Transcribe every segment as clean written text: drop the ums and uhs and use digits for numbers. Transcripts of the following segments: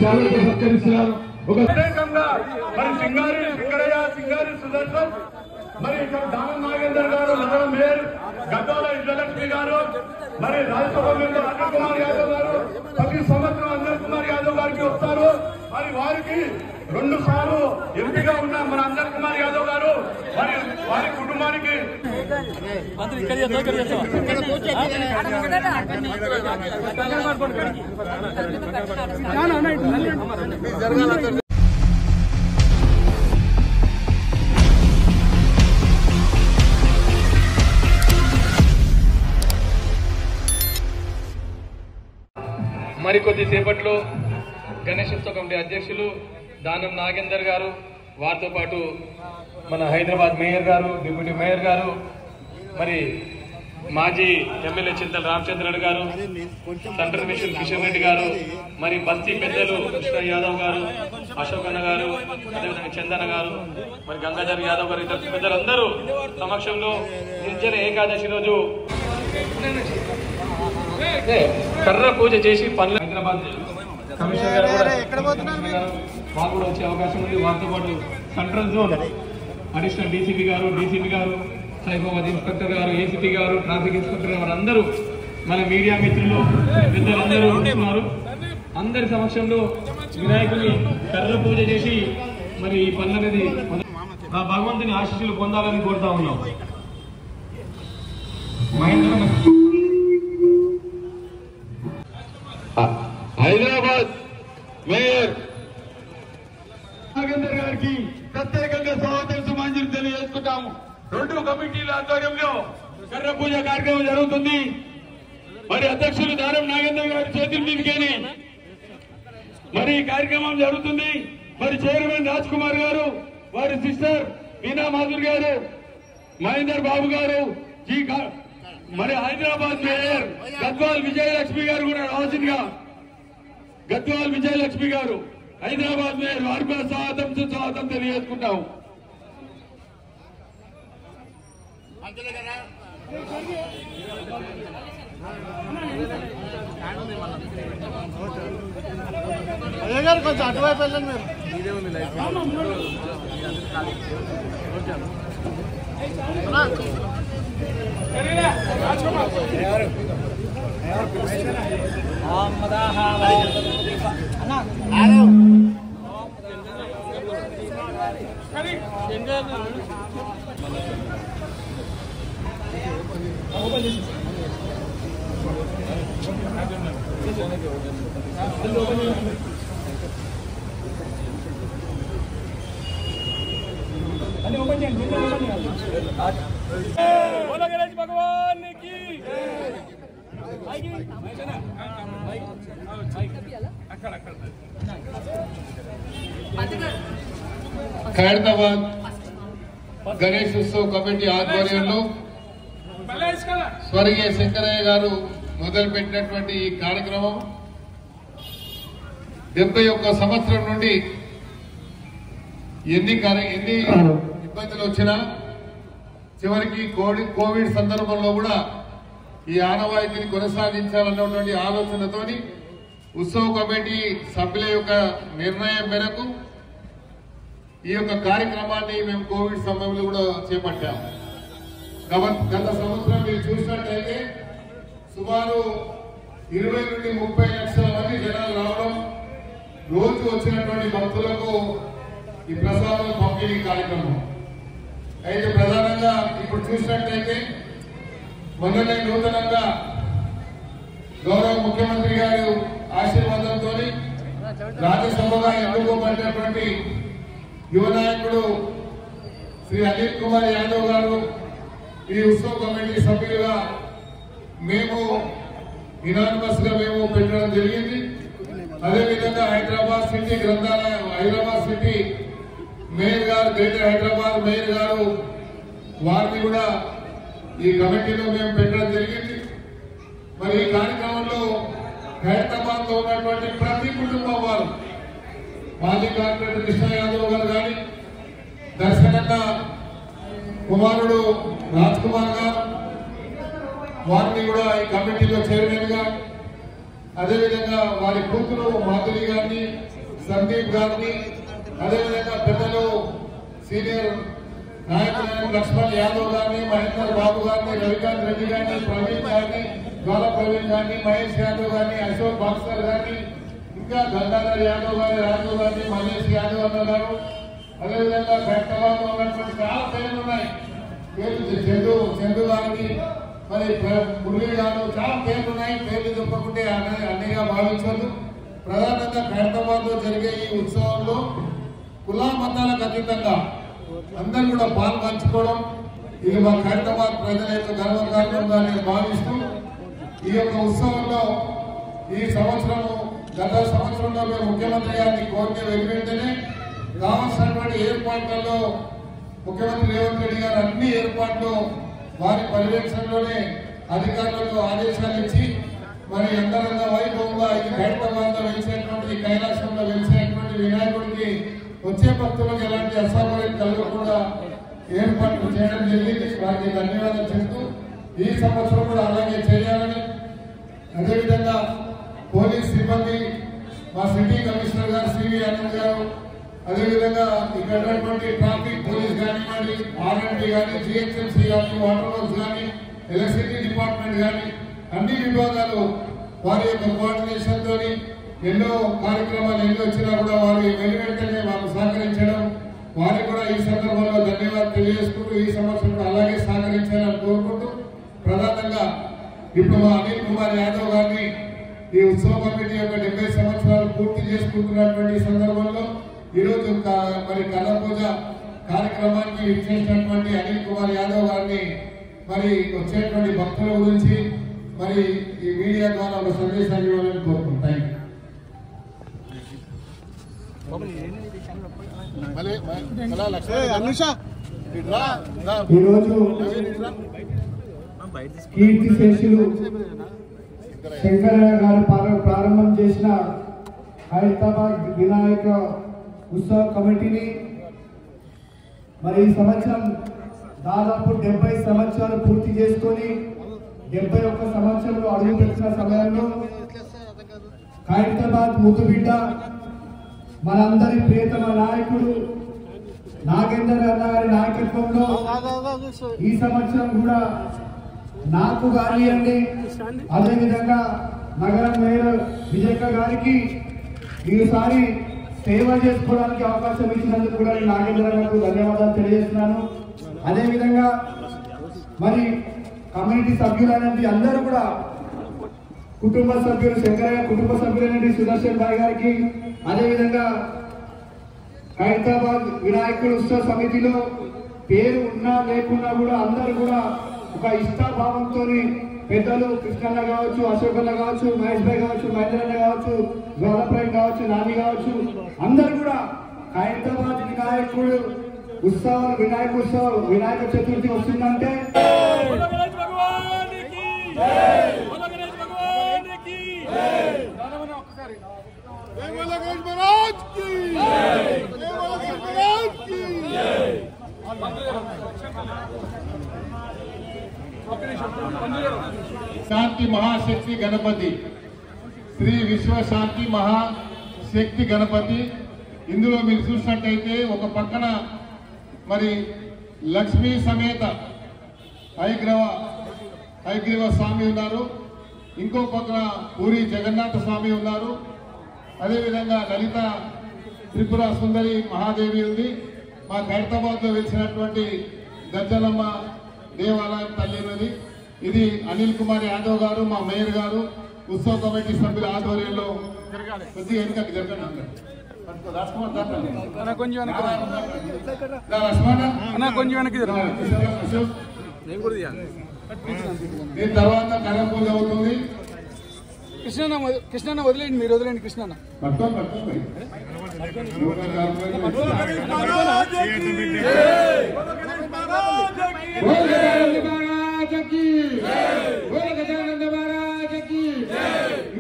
చాలా సత్కరిస్తున్నారు. మరి సింగారి సుదర్శన్, మరి ఇక్కడ దానం నాగేందర్ గారు, నగర మేయర్ గద్వాల విజయలక్ష్మి గారు, మరి రాజ్యసభ మెంబర్ అనిల్ కుమార్ యాదవ్ గారు ప్రతి సంవత్సరం అనిల్ కుమార్ యాదవ్ గారికి వస్తారు. మరి వారికి 2 సార్లు ఎంపీగా ఉన్న మన అనిల్ కుమార్ యాదవ్ గారు మరి వారి కుటుంబానికి మరికొద్ది సేపట్లో గణేశోత్సవ కమిటీ అధ్యక్షులు దానం నాగేందర్ గారు, వారితో పాటు మన హైదరాబాద్ మేయర్ గారు, డిప్యూటీ మేయర్ గారు, మరి మాజీ ఎమ్మెల్యే చింతల రామచంద్రరెడ్డి గారు, సెంట్రల్ మిషన్ కిషన్ రెడ్డి గారు, మరి బస్తీ పెద్దలు కృష్ణ యాదవ్ గారు, అశోక్ అన్న గారు, అదేవిధంగా చందన గారు, మరి గంగాధర్ యాదవ్ గారు, ఇతర పెద్దలందరూ సమక్షంలో నిర్జన ఏకాదశి రోజు కర్ర పూజ చేసి పనులు హైదరాబాద్ కమిషనర్ గారు వాళ్ళు కూడా వచ్చే అవకాశం ఉంది. వారితో పాటు సెంట్రల్ జోన్ అడిషనల్ డీసీపీ గారు, సైబాబాద్ ఇన్స్పెక్టర్ గారు, ఏసీపీ గారు, ట్రాఫిక్ ఇన్స్పెక్టర్ గారు అందరూ మన మీడియా మిత్రులు పెద్దలందరూ ఉంటున్నారు. అందరి సమక్షంలో వినాయకుని కర్ర పూజ చేసి మరి ఈ పనులు అనేది ఆ భగవంతుని ఆశీస్సులు పొందాలని కోరుతా ఉన్నాం. హైదరాబాద్ మేయర్ నాగేందర్ గారికి ప్రత్యేకంగా స్వాగతం సుమాంజలి తెలియజేసుకుంటాము. 2 కమిటీల ఆధ్వర్యంలో కర్ర పూజ కార్యక్రమం జరుగుతుంది. మరి అధ్యక్షులు దానం నాగేందర్ గారి చేతుల మీదకేనే మరి ఈ కార్యక్రమం జరుగుతుంది. మరి చైర్మన్ రాజ్ కుమార్ గారు, వారి సిస్టర్ మీనా మాధుర్ గారు, మహేందర్ బాబు గారు, మరి హైదరాబాద్ మేయర్ గద్వాల్ విజయలక్ష్మి గారు కూడా రావాల్సిందిగా, గద్వాల్ విజయలక్ష్మి గారు హైదరాబాద్ మేయర్ వారి కూడా స్వాగతం తెలియజేసుకుంటాము. అయ్య గారు కొంచెం అటువైపు వెళ్ళండి. మీరు बोलो गणेश भगवान की ఖైరతాబాద్ గణేష్ ఉత్సవ్ కమిటీ ఆధ్వర్యంలో స్వర్గీయ శంకరయ్య గారు మొదలుపెట్టినటువంటి ఈ కార్యక్రమం 71 సంవత్సరం నుండి ఎన్ని ఇబ్బందులు వచ్చినా చివరికి కోవిడ్ సందర్భంలో కూడా ఈ ఆనవాయితీని కొనసాగించాలన్నటువంటి ఆలోచనతోని ఉత్సవ కమిటీ సభ్యుల యొక్క నిర్ణయం మేరకు ఈ యొక్క కార్యక్రమాన్ని మేము కోవిడ్ సమయంలో కూడా చేపట్టాము. గత సంవత్సరం మీరు చూసినట్లయితే సుమారు 20 నుండి 30 లక్షల మంది జనాలు రావడం, రోజు వచ్చినటువంటి భక్తులకు ఈ ప్రసాదం పంపిణీ కార్యక్రమం. అయితే ప్రధానంగా ఇప్పుడు చూసినట్లయితే మొన్ననే నూతనంగా గౌరవ ముఖ్యమంత్రి గారు ఆశీర్వాదంతో రాజ్యసభగా ఎన్నుకోబడినటువంటి యువ నాయకుడు శ్రీ అనిల్ కుమార్ యాదవ్ గారు ఈ ఉత్సవ కమిటీ సభ్యులుగా మేము యునానిమస్ గా మేము పెట్టడం జరిగింది. అదేవిధంగా హైదరాబాద్ సిటీ గ్రంథాలయం, హైదరాబాద్ సిటీ మేయర్ గారు, గ్రేటర్ హైదరాబాద్ మేయర్ గారు వారిని కూడా ఈ కమిటీలో మేము పెట్టడం జరిగింది. మరి ఈ కార్యక్రమంలో హైదరాబాద్ లో ఉన్నటువంటి ప్రతి కుటుంబం వారు, మాజీ కార్పొరేటర్ కృష్ణ యాదవ్ గారు కానీ, దర్శనన్న కుమారుడు రాజ్ కుమార్ గారు, వారిని కూడా ఈ కమిటీలో చైర్మన్ గా, అదేవిధంగా వారి కూతురు మాధురి గారిని, సందీప్ గారిని, అదేవిధంగా పెద్దలు సీనియర్ నాయకులైన లక్ష్మణ్ యాదవ్ గారిని, మహేందర్ బాబు గారిని, రవికాంత్ రెడ్డి గారిని, ప్రవీణ్ గారిని, జ్వాల ప్రవీణ్ గారిని, మహేష్ యాదవ్ గారిని, అశోక్ బాక్సర్ గారిని, ఇంకా గంగాధర్ యాదవ్ గారి, రాజు గారిని, మహేష్ యాదవ్ అన్న గారు, అదేవిధంగా హైదరాబాద్ లో ఉన్నటువంటి చాలా పేర్లు ఉన్నాయి. పేర్లు చందు గారిని, మరి మురళి గారు, చాలా పేర్లు ఉన్నాయి. పేర్లు చెప్పకుంటే అన్నిగా భావించదు. ప్రధానంగా హైదరాబాద్ లో జరిగే ఈ ఉత్సవంలో కుల మతాలకు అతీతంగా అందరూ కూడా పాల్పంచుకోవడం ఇది మా హైదరాబాద్ ప్రజల యొక్క గర్వకారణంగా నేను భావిస్తూ ఈ యొక్క ఉత్సవంలో ఈ సంవత్సరం గత సంవత్సరంలో మేము ముఖ్యమంత్రి గారిని కోరిక వెంటనే కావాల్సినటువంటి ఏర్పాట్లలో ముఖ్యమంత్రి రేవంత్ రెడ్డి గారు అన్ని ఏర్పాట్లు వారి పర్యవేక్షణలోనే అధికారులకు ఆదేశాలు ఇచ్చి మరి అంతరంగ వైభవంగా ఈ హైదరాబాద్ లో వెలిసేటువంటి కైలాసంలో వెలిసేటువంటి వినాయకుడికి వచ్చే భక్తులకు ఎలాంటి అసౌకర్యం కలగకుండా ఏర్పాట్లు చేయడం జరిగింది. వారికి ధన్యవాదాలు చెప్తూ ఈ సంవత్సరం కూడా అలాగే చేయాలని, అదేవిధంగా పోలీస్ సిబ్బంది మా సిటీ కమిషనర్ గారు సివి ఆనంద్ గారు, అదేవిధంగా ఇక్కడ ఉన్నటువంటి ట్రాఫిక్ పోలీస్ కానివ్వండి, ఆర్ఎంపీ కానీ, జిహెచ్ఎంసీ కానీ, వాటర్ వర్క్స్ కానీ, ఎలక్ట్రిసిటీ డిపార్ట్మెంట్ కానీ అన్ని విభాగాలు వారి యొక్క కోఆర్డినేషన్ తోని ఎన్నో కార్యక్రమాలు ఎన్ని వచ్చినా కూడా వారు వెంటనే వారు సహకరించడం, వారికి కూడా ఈ సందర్భంలో ధన్యవాదాలు తెలియజేసుకుంటూ ఈ సంవత్సరం అలాగే సహకరించాలని కోరుకుంటూ ప్రధానంగా ఇప్పుడు మా అనిల్ కుమార్ యాదవ్ గారిని ఈ ఉత్సవ కమిటీ యొక్క 70 సంవత్సరాలు పూర్తి చేసుకుంటున్నటువంటి సందర్భంలో ఈరోజు మరి కళా పూజ కార్యక్రమానికి ఇచ్చేసినటువంటి అనిల్ కుమార్ యాదవ్ గారిని మరి వచ్చేటువంటి భక్తుల గురించి మరి ఈ మీడియా ద్వారా ఒక సందేశాన్ని ఇవ్వాలని కోరుకుంటాను. ఈరోజు కీర్తి శేషులు శంకరయ్య గారు ప్రారంభం చేసిన హైదరాబాద్ వినాయక ఉత్సవ కమిటీని మరి ఈ సంవత్సరం దాదాపు 70 సంవత్సరాలు పూర్తి చేసుకొని 71 సంవత్సరంలో అడుగుపెట్టిన సమయంలో హైదరాబాద్ ముద్దుబిడ్డ మనందరి ప్రియతమ నాయకుడు నాగేందర్ అన్న గారి నాయకత్వంలో ఈ సంవత్సరం కూడా నాకు కానివ్వండి, అదేవిధంగా నగర మేయర్ విజయక్క గారికి ఈసారి సేవ చేసుకోవడానికి అవకాశం ఇచ్చినందుకు కూడా నాగేంద్ర గారికి ధన్యవాదాలు తెలియజేస్తున్నాను. అదేవిధంగా మరి కమ్యూనిటీ సభ్యులైనటువంటి అందరూ కూడా కుటుంబ సభ్యులు శంకరయ్య కుటుంబ సభ్యులైనటువంటి సుదర్శన్ భాయ్ గారికి, అదేవిధంగా హైదరాబాద్ వినాయకుడు ఉత్సవ సమితిలో పేరు ఉన్నా లేకున్నా కూడా అందరూ కూడా ఒక ఇష్టాభావంతో పెద్దలు కృష్ణన్న కావచ్చు, అశోక్ అన్న కావచ్చు, మహేష్ భాయ్ కావచ్చు, మహేంద్రన్న కావచ్చు, జ్వాలప్రాయ్ కావచ్చు, నాని కావచ్చు, అందరూ కూడా హైదరాబాద్ వినాయకుడు ఉత్సవాలు వినాయక చతుర్థి వస్తుందంటే శాంతి మహాశక్తి గణపతి, శ్రీ విశ్వ శాంతి మహాశక్తి గణపతి. ఇందులో మీరు చూసినట్టయితే ఒక పక్కన మరి లక్ష్మీ సమేత హయగ్రీవ స్వామి ఉన్నారు, ఇంకో పక్కన పూరి జగన్నాథ స్వామి ఉన్నారు, అదేవిధంగా లలిత త్రిపుర సుందరి మహాదేవి ఉంది. మా హైదరాబాద్ లో వెలిసినటువంటి గజ్జలమ్మ దేవాలయం తల్లి ఉన్నది. ఇది అనిల్ కుమార్ యాదవ్ గారు, మా మేయర్ గారు, ఉత్సవ కమిటీ సభ్యుల ఆధ్వర్యంలో కొద్దిగా వెనుకకి జరగండి. దీని తర్వాత కళ పూజ అవుతుంది. కృష్ణన్న వదిలేండి, మీరు వదిలేండి కృష్ణన్న.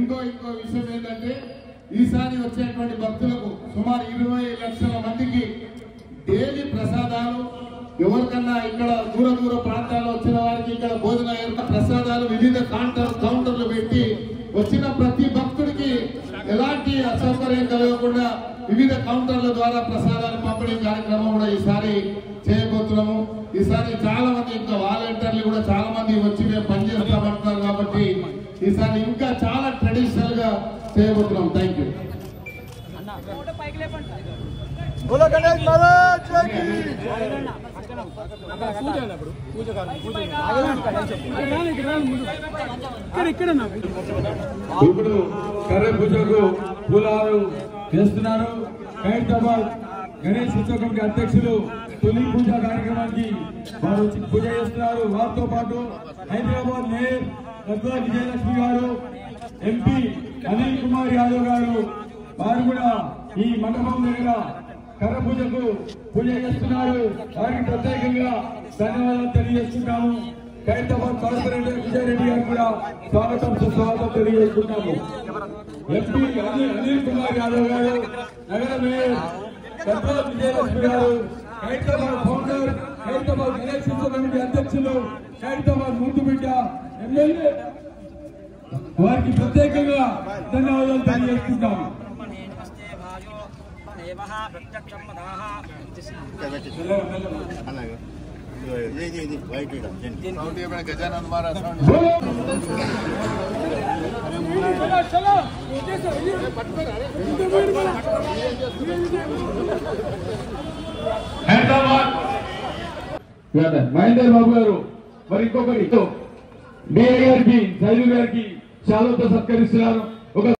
ఇంకో విషయం ఏంటంటే ఈసారి వచ్చేటువంటి భక్తులకు సుమారు 20 లక్షల మందికి డైలీ ప్రసాదాలు, ఎవరికన్నా ఇక్కడ దూర ప్రాంతాల్లో వచ్చిన వారికి ఇక్కడ భోజన ప్రసాదాలు వివిధ కౌంటర్లు పెట్టి వచ్చిన ప్రతి భక్తుడికి ఎలాంటి అసౌకర్యం కలగకుండా వివిధ కౌంటర్ల ద్వారా ప్రసాదాలు పంపిణీ కార్యక్రమం కూడా ఈసారి చేయబోతున్నాము. ఈసారి చాలా మంది ఇంకా వాలంటీర్లు కూడా చాలా మంది వచ్చి మేము పనిచేస్తామంటున్నారు కాబట్టి ఈసారి ఇంకా చాలా ట్రెడిషనల్ గా చేయబోతున్నాం. Thank you. बोलो गणेश महाराज की ఇప్పుడు కర్ర పూజకు పూలాలు చేస్తున్నారు. ఖైరతాబాద్ గణేష్ ఉత్సవ కమిటీ అధ్యక్షులు తొలి పూజ కార్యక్రమానికి వారు వచ్చి పూజ చేస్తున్నారు. వారితో పాటు హైదరాబాద్ మేయర్ గద్వాల విజయలక్ష్మి గారు, ఎంపీ అనిల్ కుమార్ యాదవ్ గారు వారు కూడా ఈ మండపం దగ్గర కర్ర పూజకు పూజ చేస్తున్నారు. వారికి ప్రత్యేకంగా ధన్యవాదాలు తెలియజేస్తున్నాము. ఖైరతాబాద్ కార్పొరేటర్ విజయరెడ్డి గారు కూడా స్వాగతం సుస్వాగతం తెలియజేస్తున్నాము. ఎంపీ అనిల్ కుమార్ యాదవ్ గారు, నగర మేయర్ గద్వాల విజయలక్ష్మి గారు, ఖైరతాబాద్ ఫౌండర్, ఖైరతాబాద్ గణేష్ ఉత్సవ కమిటీ అధ్యక్షులు, ఖైరతాబాద్ ముద్దుబిడ్డ ఎమ్మెల్యే వారికి ప్రత్యేకంగా ధన్యవాదాలు తెలియజేస్తున్నాము. गजानंद महाराज హైదరాబాద్ మహేందర్ బాబు గారు మరి ఇంకొకరి డిఐ గారికి శైలు గారికి శాలువాతో సత్కరిస్తున్నారు.